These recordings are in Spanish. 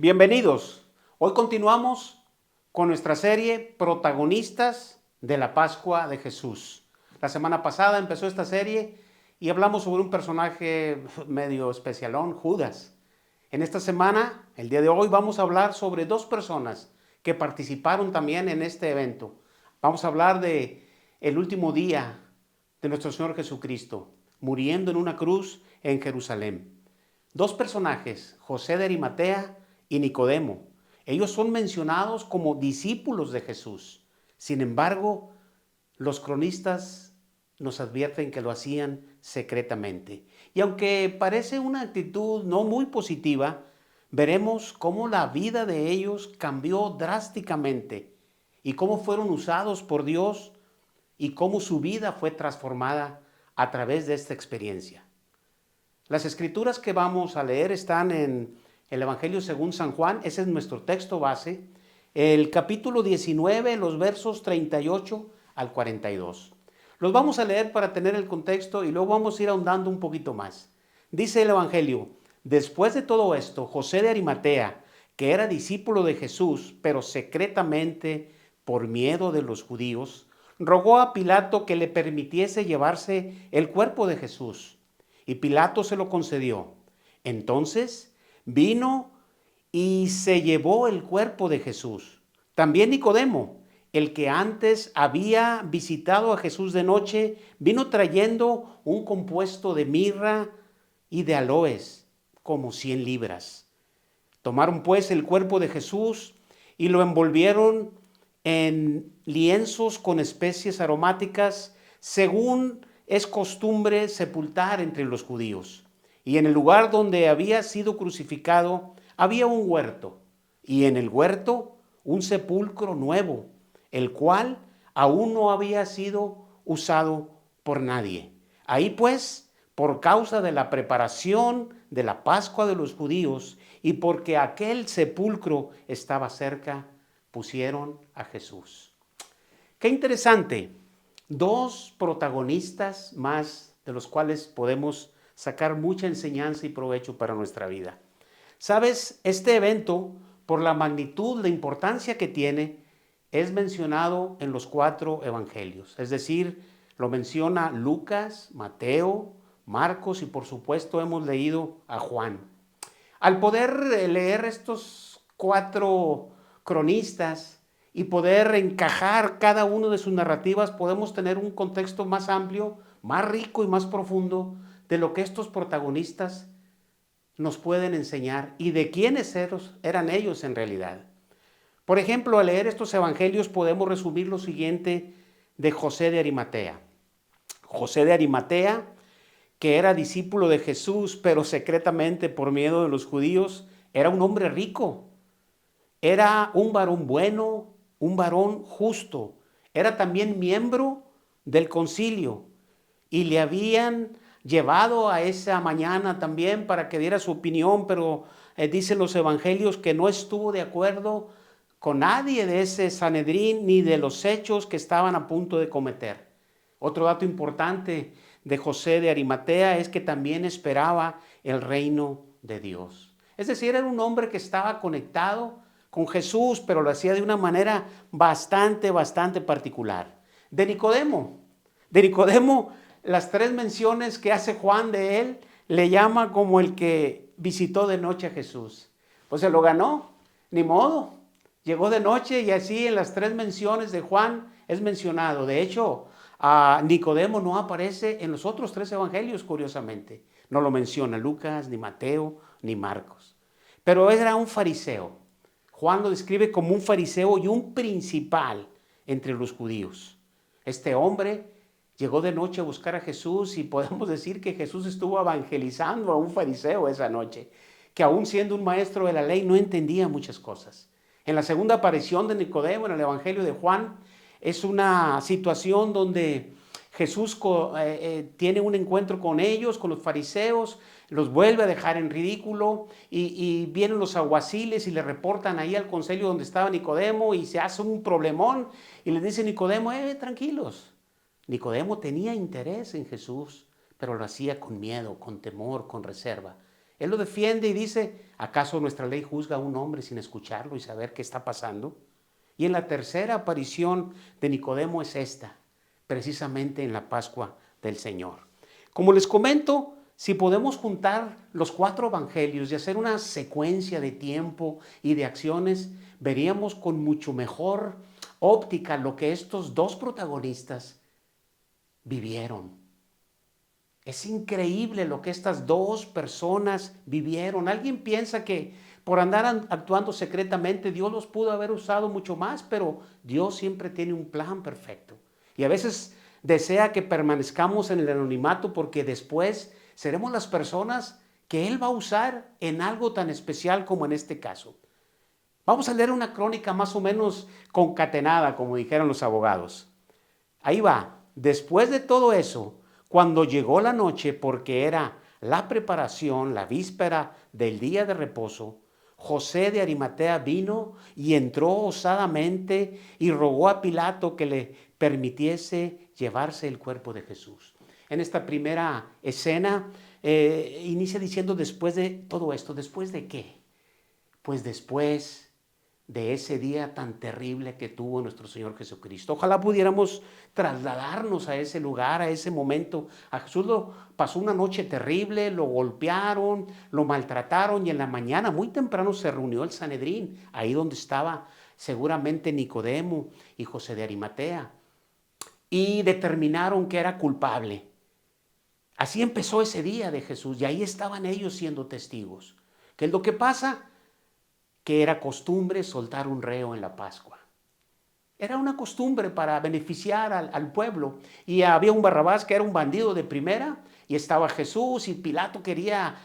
Bienvenidos. Hoy continuamos con nuestra serie Protagonistas de la Pascua de Jesús. La semana pasada empezó esta serie y hablamos sobre un personaje medio especialón, Judas. En esta semana, el día de hoy, vamos a hablar sobre dos personas que participaron también en este evento. Vamos a hablar de el último día de nuestro Señor Jesucristo, muriendo en una cruz en Jerusalén. Dos personajes, José de Arimatea y Nicodemo. Ellos son mencionados como discípulos de Jesús. Sin embargo, los cronistas nos advierten que lo hacían secretamente. Y aunque parece una actitud no muy positiva, veremos cómo la vida de ellos cambió drásticamente y cómo fueron usados por Dios y cómo su vida fue transformada a través de esta experiencia. Las escrituras que vamos a leer están en el Evangelio según San Juan, ese es nuestro texto base, el capítulo 19, los versos 38 al 42. Los vamos a leer para tener el contexto y luego vamos a ir ahondando un poquito más. Dice el Evangelio: después de todo esto, José de Arimatea, que era discípulo de Jesús, pero secretamente por miedo de los judíos, rogó a Pilato que le permitiese llevarse el cuerpo de Jesús. Y Pilato se lo concedió. Entonces vino y se llevó el cuerpo de Jesús. También Nicodemo, el que antes había visitado a Jesús de noche, vino trayendo un compuesto de mirra y de aloes, como 100 libras. Tomaron pues el cuerpo de Jesús y lo envolvieron en lienzos con especies aromáticas, según es costumbre sepultar entre los judíos. Y en el lugar donde había sido crucificado había un huerto, y en el huerto un sepulcro nuevo, el cual aún no había sido usado por nadie. Ahí pues, por causa de la preparación de la Pascua de los judíos y porque aquel sepulcro estaba cerca, pusieron a Jesús. Qué interesante, dos protagonistas más de los cuales podemos sacar mucha enseñanza y provecho para nuestra vida. ¿Sabes? Este evento, por la magnitud, la importancia que tiene, es mencionado en los 4 evangelios. Es decir, lo menciona Lucas, Mateo, Marcos y por supuesto hemos leído a Juan. Al poder leer estos 4 cronistas y poder encajar cada uno de sus narrativas, podemos tener un contexto más amplio, más rico y más profundo de lo que estos protagonistas nos pueden enseñar y de quiénes eran ellos en realidad. Por ejemplo, al leer estos evangelios podemos resumir lo siguiente de José de Arimatea. José de Arimatea, que era discípulo de Jesús, pero secretamente por miedo de los judíos, era un hombre rico. Era un varón bueno, un varón justo. Era también miembro del concilio y le habían llevado a esa mañana también para que diera su opinión, pero dicen los evangelios que no estuvo de acuerdo con nadie de ese Sanedrín ni de los hechos que estaban a punto de cometer. Otro dato importante de José de Arimatea es que también esperaba el reino de Dios. Es decir, era un hombre que estaba conectado con Jesús, pero lo hacía de una manera bastante particular. De Nicodemo, las 3 menciones que hace Juan de él, le llama como el que visitó de noche a Jesús. Pues se lo ganó, ni modo. Llegó de noche y así en las 3 menciones de Juan es mencionado. De hecho, Nicodemo no aparece en los otros 3 evangelios, curiosamente. No lo menciona Lucas, ni Mateo, ni Marcos. Pero era un fariseo. Juan lo describe como un fariseo y un principal entre los judíos. Este hombre llegó de noche a buscar a Jesús y podemos decir que Jesús estuvo evangelizando a un fariseo esa noche, que aún siendo un maestro de la ley no entendía muchas cosas. En la segunda aparición de Nicodemo en el Evangelio de Juan es una situación donde Jesús tiene un encuentro con ellos, con los fariseos, los vuelve a dejar en ridículo y vienen los alguaciles y le reportan ahí al concilio donde estaba Nicodemo y se hace un problemón y le dice Nicodemo, tranquilos. Nicodemo tenía interés en Jesús, pero lo hacía con miedo, con temor, con reserva. Él lo defiende y dice, ¿acaso nuestra ley juzga a un hombre sin escucharlo y saber qué está pasando? Y en la tercera aparición de Nicodemo es esta, precisamente en la Pascua del Señor. Como les comento, si podemos juntar los 4 evangelios y hacer una secuencia de tiempo y de acciones, veríamos con mucho mejor óptica lo que estos 2 protagonistas vivieron. Es increíble lo que estas 2 personas vivieron. Alguien piensa que por andar actuando secretamente Dios los pudo haber usado mucho más, pero Dios siempre tiene un plan perfecto. Y a veces desea que permanezcamos en el anonimato porque después seremos las personas que Él va a usar en algo tan especial como en este caso. Vamos a leer una crónica más o menos concatenada, como dijeron los abogados. Ahí va. Después de todo eso, cuando llegó la noche, porque era la preparación, la víspera del día de reposo, José de Arimatea vino y entró osadamente y rogó a Pilato que le permitiese llevarse el cuerpo de Jesús. En esta primera escena inicia diciendo después de todo esto, ¿después de qué? Pues después de ese día tan terrible que tuvo nuestro Señor Jesucristo. Ojalá pudiéramos trasladarnos a ese lugar, a ese momento. A Jesús lo pasó una noche terrible, lo golpearon, lo maltrataron y en la mañana muy temprano se reunió el Sanedrín, ahí donde estaba seguramente Nicodemo y José de Arimatea, y determinaron que era culpable. Así empezó ese día de Jesús y ahí estaban ellos siendo testigos. ¿Qué es lo que pasa? Que era costumbre soltar un reo en la Pascua. Era una costumbre para beneficiar al pueblo. Y había un Barrabás que era un bandido de primera, y estaba Jesús, y Pilato quería,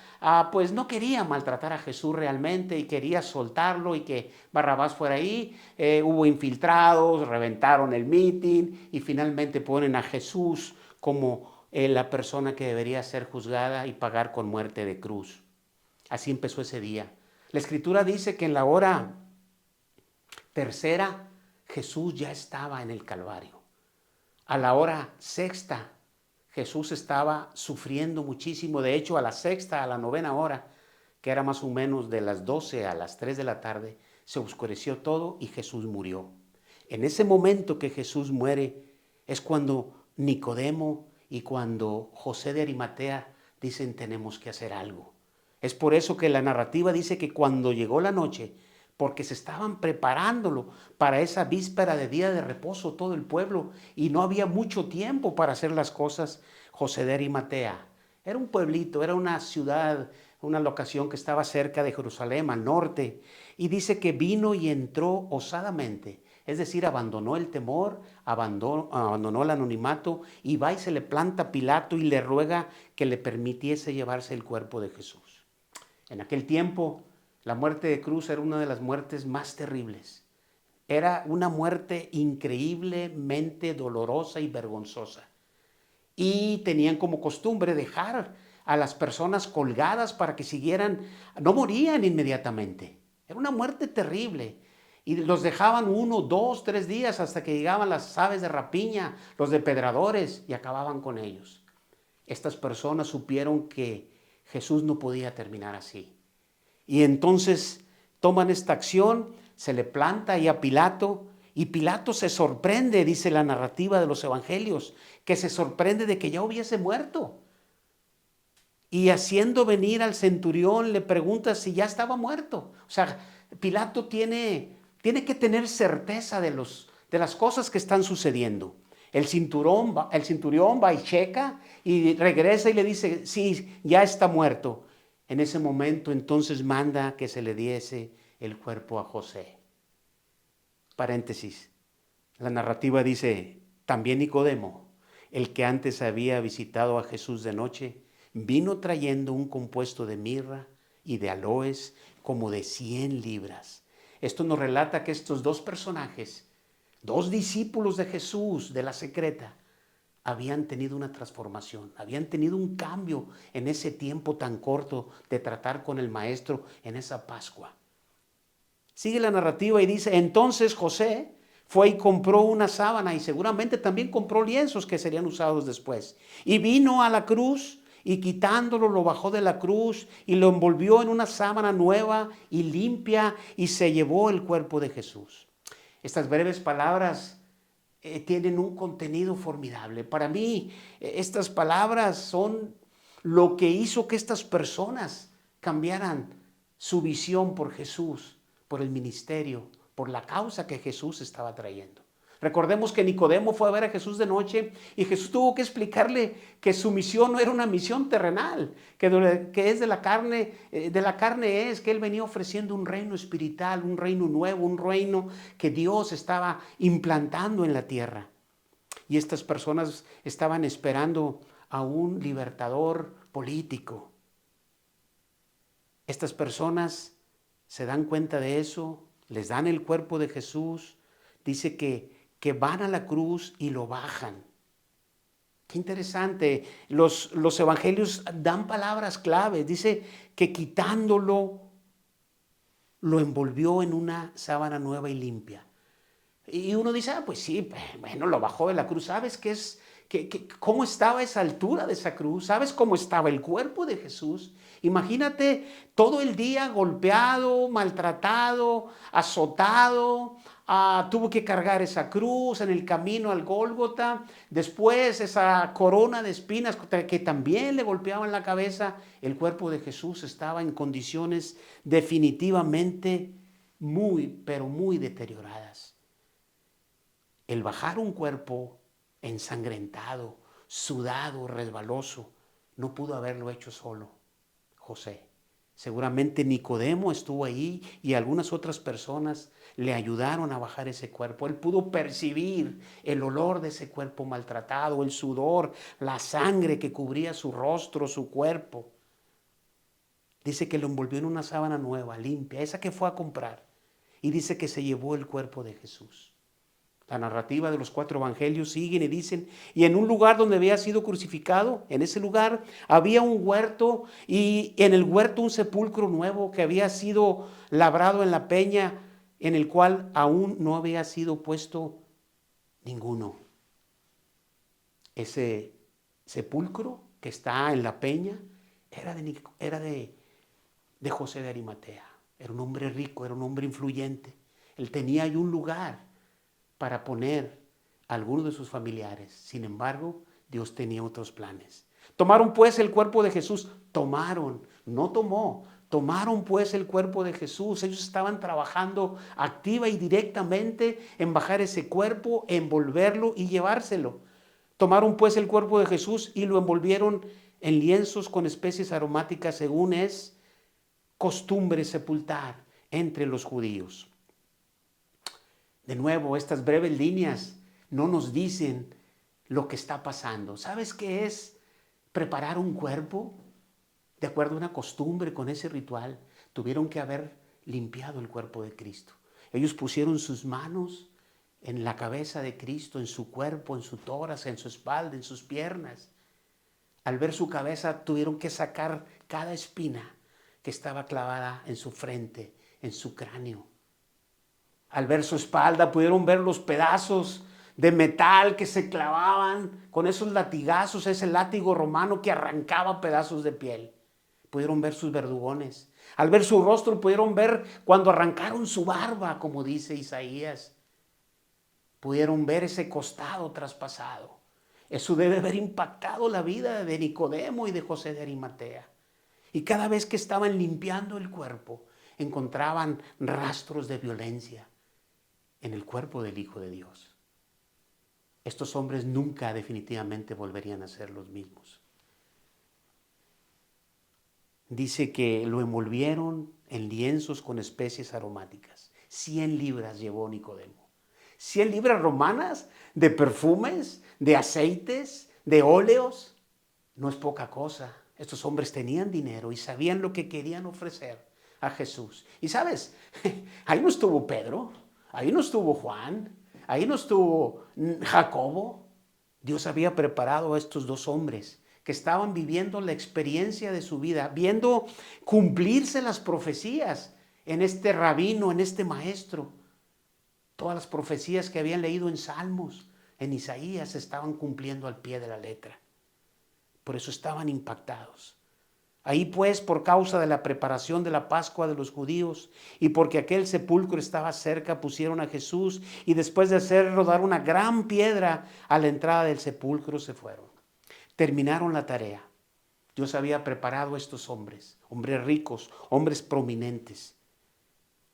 pues no quería maltratar a Jesús realmente, y quería soltarlo y que Barrabás fuera ahí. Hubo infiltrados, reventaron el mitin, y finalmente ponen a Jesús como la persona que debería ser juzgada y pagar con muerte de cruz. Así empezó ese día. La Escritura dice que en la hora tercera Jesús ya estaba en el Calvario. A la hora sexta Jesús estaba sufriendo muchísimo. De hecho, a la sexta, a la novena hora, que era más o menos de las 12 a las 3 de la tarde, se oscureció todo y Jesús murió. En ese momento que Jesús muere es cuando Nicodemo y cuando José de Arimatea dicen tenemos que hacer algo. Es por eso que la narrativa dice que cuando llegó la noche, porque se estaban preparándolo para esa víspera de día de reposo todo el pueblo y no había mucho tiempo para hacer las cosas, José de Arimatea era un pueblito, era una ciudad, una locación que estaba cerca de Jerusalén, al norte, y dice que vino y entró osadamente, es decir, abandonó el temor, abandonó el anonimato y va y se le planta a Pilato y le ruega que le permitiese llevarse el cuerpo de Jesús. En aquel tiempo, la muerte de cruz era una de las muertes más terribles. Era una muerte increíblemente dolorosa y vergonzosa. Y tenían como costumbre dejar a las personas colgadas para que siguieran, no morían inmediatamente. Era una muerte terrible. Y los dejaban 1, 2, 3 días hasta que llegaban las aves de rapiña, los depredadores, y acababan con ellos. Estas personas supieron que Jesús no podía terminar así. Y entonces toman esta acción, se le planta ahí a Pilato, y Pilato se sorprende, dice la narrativa de los evangelios, que se sorprende de que ya hubiese muerto. Y haciendo venir al centurión le pregunta si ya estaba muerto. O sea, Pilato tiene que tener certeza de las cosas que están sucediendo. El centurión va y checa y regresa y le dice, sí, ya está muerto. En ese momento entonces manda que se le diese el cuerpo a José. Paréntesis. La narrativa dice, también Nicodemo, el que antes había visitado a Jesús de noche, vino trayendo un compuesto de mirra y de aloes como de 100 libras. Esto nos relata que estos 2 personajes, 2 discípulos de Jesús de la secreta, habían tenido una transformación, habían tenido un cambio en ese tiempo tan corto de tratar con el maestro en esa Pascua. Sigue la narrativa y dice, entonces José fue y compró una sábana y seguramente también compró lienzos que serían usados después. Y vino a la cruz y quitándolo lo bajó de la cruz y lo envolvió en una sábana nueva y limpia y se llevó el cuerpo de Jesús. Estas breves palabras tienen un contenido formidable. Para mí, estas palabras son lo que hizo que estas personas cambiaran su visión por Jesús, por el ministerio, por la causa que Jesús estaba trayendo. Recordemos que Nicodemo fue a ver a Jesús de noche y Jesús tuvo que explicarle que su misión no era una misión terrenal, que es de la carne es que él venía ofreciendo un reino espiritual, un reino nuevo, un reino que Dios estaba implantando en la tierra. Y estas personas estaban esperando a un libertador político. Estas personas se dan cuenta de eso, les dan el cuerpo de Jesús, dice que van a la cruz y lo bajan. Qué interesante, los evangelios dan palabras claves, dice que quitándolo, lo envolvió en una sábana nueva y limpia. Y uno dice, pues sí, bueno, lo bajó de la cruz. ¿Sabes cómo estaba esa altura de esa cruz? ¿Sabes cómo estaba el cuerpo de Jesús? Imagínate todo el día golpeado, maltratado, azotado. Tuvo que cargar esa cruz en el camino al Gólgota. Después esa corona de espinas que también le golpeaban la cabeza. El cuerpo de Jesús estaba en condiciones definitivamente muy, pero muy deterioradas. El bajar un cuerpo ensangrentado, sudado, resbaloso, no pudo haberlo hecho solo José. Seguramente Nicodemo estuvo ahí y algunas otras personas le ayudaron a bajar ese cuerpo. Él pudo percibir el olor de ese cuerpo maltratado, el sudor, la sangre que cubría su rostro, su cuerpo. Dice que lo envolvió en una sábana nueva, limpia, esa que fue a comprar. Y dice que se llevó el cuerpo de Jesús. La narrativa de los 4 evangelios siguen y dicen, y en un lugar donde había sido crucificado, en ese lugar había un huerto y en el huerto un sepulcro nuevo que había sido labrado en la peña, en el cual aún no había sido puesto ninguno. Ese sepulcro que está en la peña era de José de Arimatea. Era un hombre rico, era un hombre influyente. Él tenía ahí un lugar para poner a algunos de sus familiares. Sin embargo, Dios tenía otros planes. Tomaron pues el cuerpo de Jesús. Tomaron pues el cuerpo de Jesús. Ellos estaban trabajando activa y directamente en bajar ese cuerpo, envolverlo y llevárselo. Tomaron pues el cuerpo de Jesús y lo envolvieron en lienzos con especies aromáticas, según es costumbre sepultar entre los judíos. De nuevo, estas breves líneas no nos dicen lo que está pasando. ¿Sabes qué es preparar un cuerpo? De acuerdo a una costumbre con ese ritual, tuvieron que haber limpiado el cuerpo de Cristo. Ellos pusieron sus manos en la cabeza de Cristo, en su cuerpo, en su tórax, en su espalda, en sus piernas. Al ver su cabeza, tuvieron que sacar cada espina que estaba clavada en su frente, en su cráneo. Al ver su espalda pudieron ver los pedazos de metal que se clavaban con esos latigazos, ese látigo romano que arrancaba pedazos de piel. Pudieron ver sus verdugones. Al ver su rostro pudieron ver cuando arrancaron su barba, como dice Isaías. Pudieron ver ese costado traspasado. Eso debe haber impactado la vida de Nicodemo y de José de Arimatea. Y cada vez que estaban limpiando el cuerpo, encontraban rastros de violencia en el cuerpo del Hijo de Dios. Estos hombres nunca definitivamente volverían a ser los mismos. Dice que lo envolvieron en lienzos con especies aromáticas. 100 libras llevó Nicodemo. 100 libras romanas de perfumes, de aceites, de óleos. No es poca cosa. Estos hombres tenían dinero y sabían lo que querían ofrecer a Jesús. Y sabes, ahí no estuvo Pedro, ahí no estuvo Juan, ahí no estuvo Jacobo. Dios había preparado a estos 2 hombres que estaban viviendo la experiencia de su vida, viendo cumplirse las profecías en este rabino, en este maestro. Todas las profecías que habían leído en Salmos, en Isaías, se estaban cumpliendo al pie de la letra. Por eso estaban impactados. Ahí pues, por causa de la preparación de la Pascua de los judíos y porque aquel sepulcro estaba cerca, pusieron a Jesús y después de hacer rodar una gran piedra a la entrada del sepulcro se fueron. Terminaron la tarea. Dios había preparado a estos hombres, hombres ricos, hombres prominentes,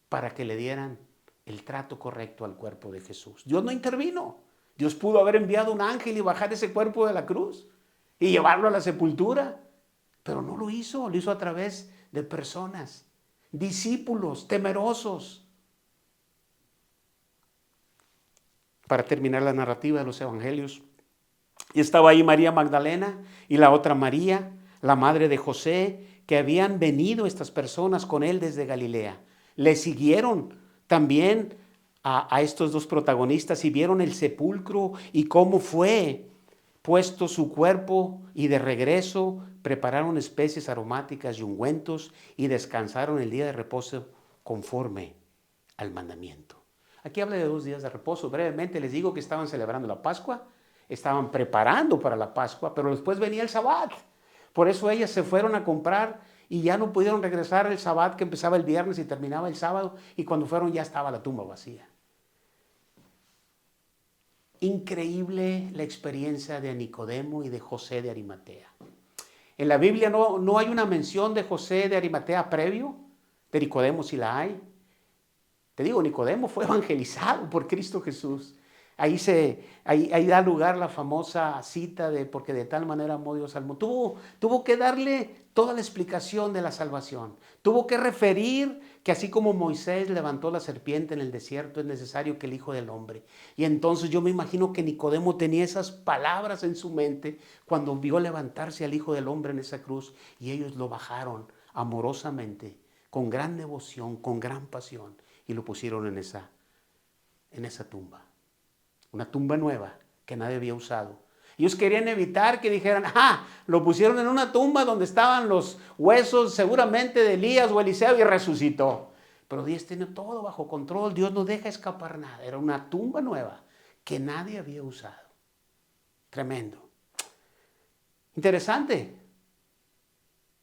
para que le dieran el trato correcto al cuerpo de Jesús. Dios no intervino. Dios pudo haber enviado un ángel y bajar ese cuerpo de la cruz y llevarlo a la sepultura. Pero no lo hizo a través de personas, discípulos temerosos. Para terminar la narrativa de los evangelios, y estaba ahí María Magdalena y la otra María, la madre de José, que habían venido estas personas con él desde Galilea. Le siguieron también a estos dos protagonistas y vieron el sepulcro y cómo fue puesto su cuerpo, y de regreso prepararon especies aromáticas y ungüentos y descansaron el día de reposo conforme al mandamiento. Aquí habla de 2 días de reposo. Brevemente les digo que estaban celebrando la Pascua, estaban preparando para la Pascua, pero después venía el Sabbat. Por eso ellas se fueron a comprar y ya no pudieron regresar el Sabbat, que empezaba el viernes y terminaba el sábado, y cuando fueron ya estaba la tumba vacía. Increíble la experiencia de Nicodemo y de José de Arimatea. En la Biblia no hay una mención de José de Arimatea previo, de Nicodemo sí la hay. Te digo, Nicodemo fue evangelizado por Cristo Jesús. Ahí da lugar la famosa cita de porque de tal manera amó Dios al mundo. Tuvo que darle toda la explicación de la salvación. Tuvo que referir que así como Moisés levantó la serpiente en el desierto, es necesario que el Hijo del Hombre. Y entonces yo me imagino que Nicodemo tenía esas palabras en su mente cuando vio levantarse al Hijo del Hombre en esa cruz, y ellos lo bajaron amorosamente, con gran devoción, con gran pasión, y lo pusieron en esa tumba. Una tumba nueva que nadie había usado. Ellos querían evitar que dijeran, lo pusieron en una tumba donde estaban los huesos seguramente de Elías o Eliseo y resucitó. Pero Dios tiene todo bajo control, Dios no deja escapar nada. Era una tumba nueva que nadie había usado. Tremendo. Interesante.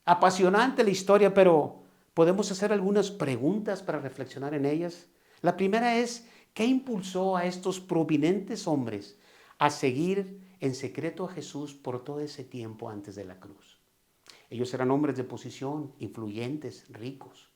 Apasionante la historia, pero podemos hacer algunas preguntas para reflexionar en ellas. La primera es, ¿qué impulsó a estos prominentes hombres a seguir en secreto a Jesús por todo ese tiempo antes de la cruz? Ellos eran hombres de posición, influyentes, ricos.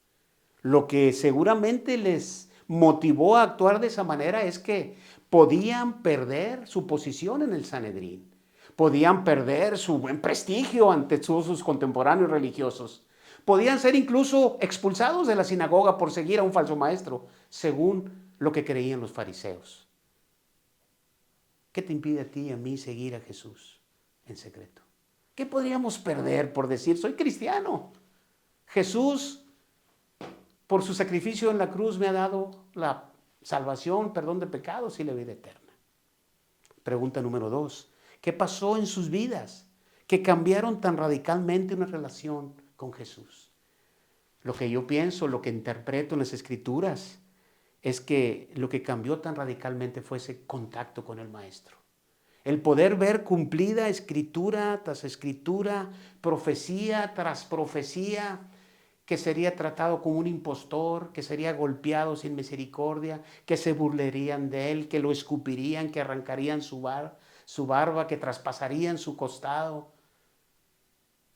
Lo que seguramente les motivó a actuar de esa manera es que podían perder su posición en el Sanedrín. Podían perder su buen prestigio ante todos sus contemporáneos religiosos. Podían ser incluso expulsados de la sinagoga por seguir a un falso maestro, según lo que creían los fariseos. ¿Qué te impide a ti y a mí seguir a Jesús en secreto? ¿Qué podríamos perder por decir, soy cristiano? Jesús, por su sacrificio en la cruz, me ha dado la salvación, perdón de pecados y la vida eterna. Pregunta número 2. ¿Qué pasó en sus vidas que cambiaron tan radicalmente una relación con Jesús? Lo que yo pienso, lo que interpreto en las Escrituras, es que lo que cambió tan radicalmente fue ese contacto con el Maestro. El poder ver cumplida escritura tras escritura, profecía tras profecía, que sería tratado como un impostor, que sería golpeado sin misericordia, que se burlarían de él, que lo escupirían, que arrancarían su barba, que traspasarían su costado,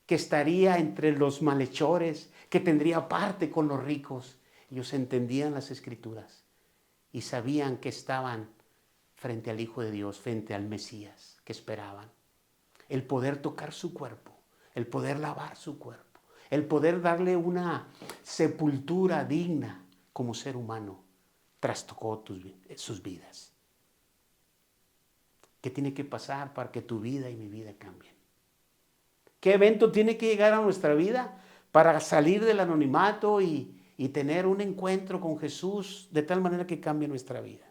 que estaría entre los malhechores, que tendría parte con los ricos. Ellos entendían las Escrituras y sabían que estaban frente al Hijo de Dios, frente al Mesías que esperaban. El poder tocar su cuerpo, el poder lavar su cuerpo, el poder darle una sepultura digna como ser humano, trastocó sus vidas. ¿Qué tiene que pasar para que tu vida y mi vida cambien? ¿Qué evento tiene que llegar a nuestra vida para salir del anonimato y tener un encuentro con Jesús de tal manera que cambie nuestra vida?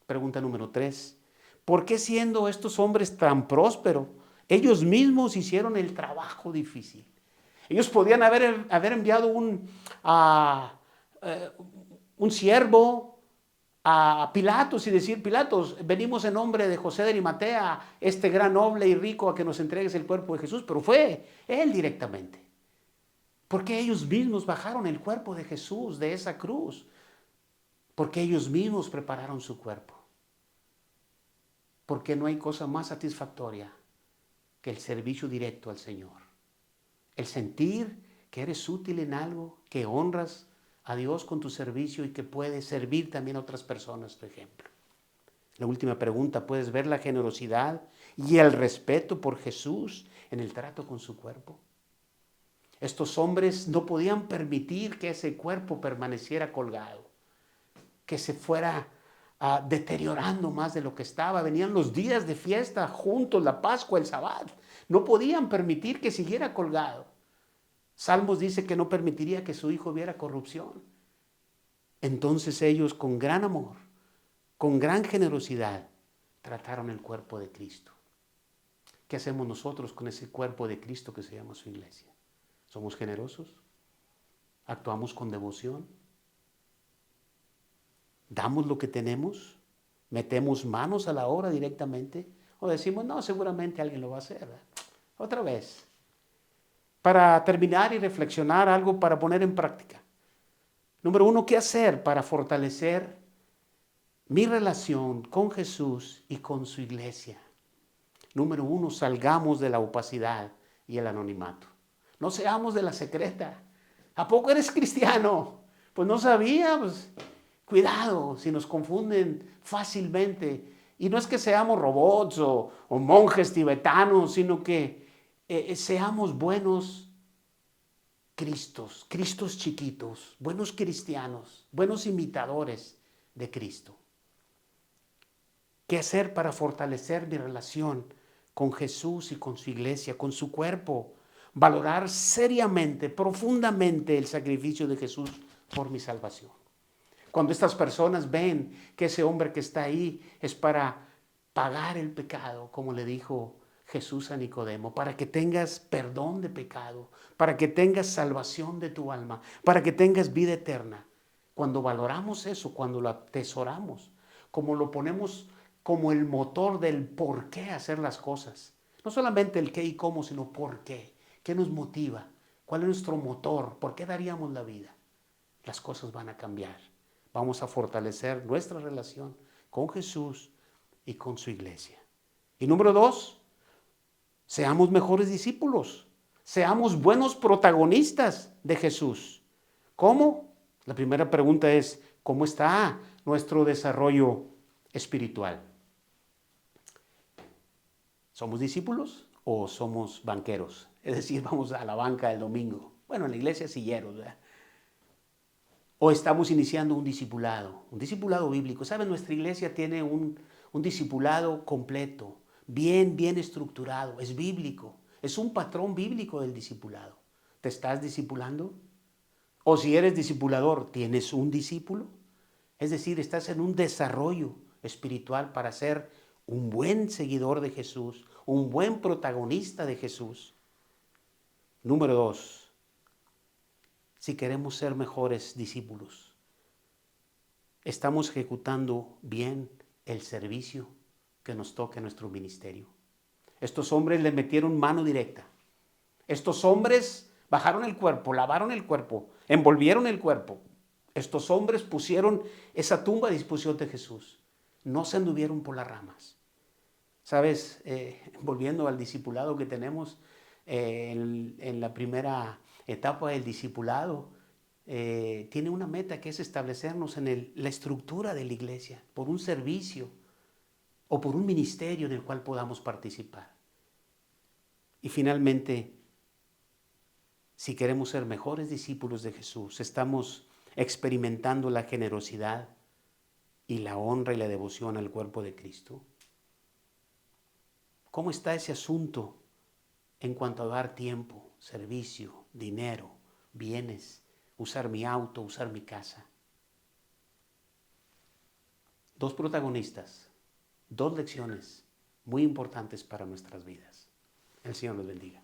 Pregunta número 3. ¿Por qué siendo estos hombres tan prósperos, ellos mismos hicieron el trabajo difícil? Ellos podían haber enviado un siervo a Pilatos y decir: Pilatos, venimos en nombre de José de Arimatea, este gran noble y rico, a que nos entregues el cuerpo de Jesús. Pero fue él directamente. Porque ellos mismos bajaron el cuerpo de Jesús de esa cruz. Porque ellos mismos prepararon su cuerpo. Porque no hay cosa más satisfactoria que el servicio directo al Señor. El sentir que eres útil en algo, que honras a Dios con tu servicio y que puedes servir también a otras personas, tu ejemplo. La última pregunta: ¿puedes ver la generosidad y el respeto por Jesús en el trato con su cuerpo? Estos hombres no podían permitir que ese cuerpo permaneciera colgado, que se fuera deteriorando más de lo que estaba. Venían los días de fiesta juntos, la Pascua, el Sabbat. No podían permitir que siguiera colgado. Salmos dice que no permitiría que su hijo viera corrupción. Entonces ellos, con gran amor, con gran generosidad, trataron el cuerpo de Cristo. ¿Qué hacemos nosotros con ese cuerpo de Cristo que se llama su iglesia? ¿Somos generosos? ¿Actuamos con devoción? ¿Damos lo que tenemos? ¿Metemos manos a la obra directamente? ¿O decimos: no, seguramente alguien lo va a hacer? Otra vez, para terminar y reflexionar, algo para poner en práctica. Número 1, ¿qué hacer para fortalecer mi relación con Jesús y con su iglesia? Número 1, salgamos de la opacidad y el anonimato. No seamos de la secreta. ¿A poco eres cristiano? Pues no sabía. Pues, cuidado si nos confunden fácilmente. Y no es que seamos robots o monjes tibetanos, sino que seamos buenos Cristos chiquitos, buenos cristianos, buenos imitadores de Cristo. ¿Qué hacer para fortalecer mi relación con Jesús y con su iglesia, con su cuerpo? Valorar seriamente, profundamente el sacrificio de Jesús por mi salvación. Cuando estas personas ven que ese hombre que está ahí es para pagar el pecado, como le dijo Jesús a Nicodemo, para que tengas perdón de pecado, para que tengas salvación de tu alma, para que tengas vida eterna. Cuando valoramos eso, cuando lo atesoramos, como lo ponemos como el motor del por qué hacer las cosas, no solamente el qué y cómo, sino por qué. ¿Qué nos motiva? ¿Cuál es nuestro motor? ¿Por qué daríamos la vida? Las cosas van a cambiar. Vamos a fortalecer nuestra relación con Jesús y con su iglesia. Y número 2, seamos mejores discípulos. Seamos buenos protagonistas de Jesús. ¿Cómo? La primera pregunta es: ¿cómo está nuestro desarrollo espiritual? ¿Somos discípulos o somos banqueros? Es decir, vamos a la banca el domingo. Bueno, en la iglesia silleros, ¿verdad? ¿O estamos iniciando un discipulado bíblico? ¿Saben? Nuestra iglesia tiene un discipulado completo, bien estructurado, es bíblico, es un patrón bíblico del discipulado. ¿Te estás discipulando? O si eres discipulador, ¿tienes un discípulo? Es decir, estás en un desarrollo espiritual para ser un buen seguidor de Jesús, un buen protagonista de Jesús. Número 2, si queremos ser mejores discípulos, ¿estamos ejecutando bien el servicio que nos toca en nuestro ministerio? Estos hombres le metieron mano directa. Estos hombres bajaron el cuerpo, lavaron el cuerpo, envolvieron el cuerpo. Estos hombres pusieron esa tumba a disposición de Jesús. No se anduvieron por las ramas. ¿Sabes? Volviendo al discipulado que tenemos, en la primera etapa del discipulado, tiene una meta que es establecernos en la estructura de la iglesia, por un servicio o por un ministerio en el cual podamos participar. Y finalmente, si queremos ser mejores discípulos de Jesús, estamos experimentando la generosidad y la honra y la devoción al cuerpo de Cristo. ¿Cómo está ese asunto en cuanto a dar tiempo, servicio, dinero, bienes, usar mi auto, usar mi casa? 2 protagonistas, 2 lecciones muy importantes para nuestras vidas. El Señor los bendiga.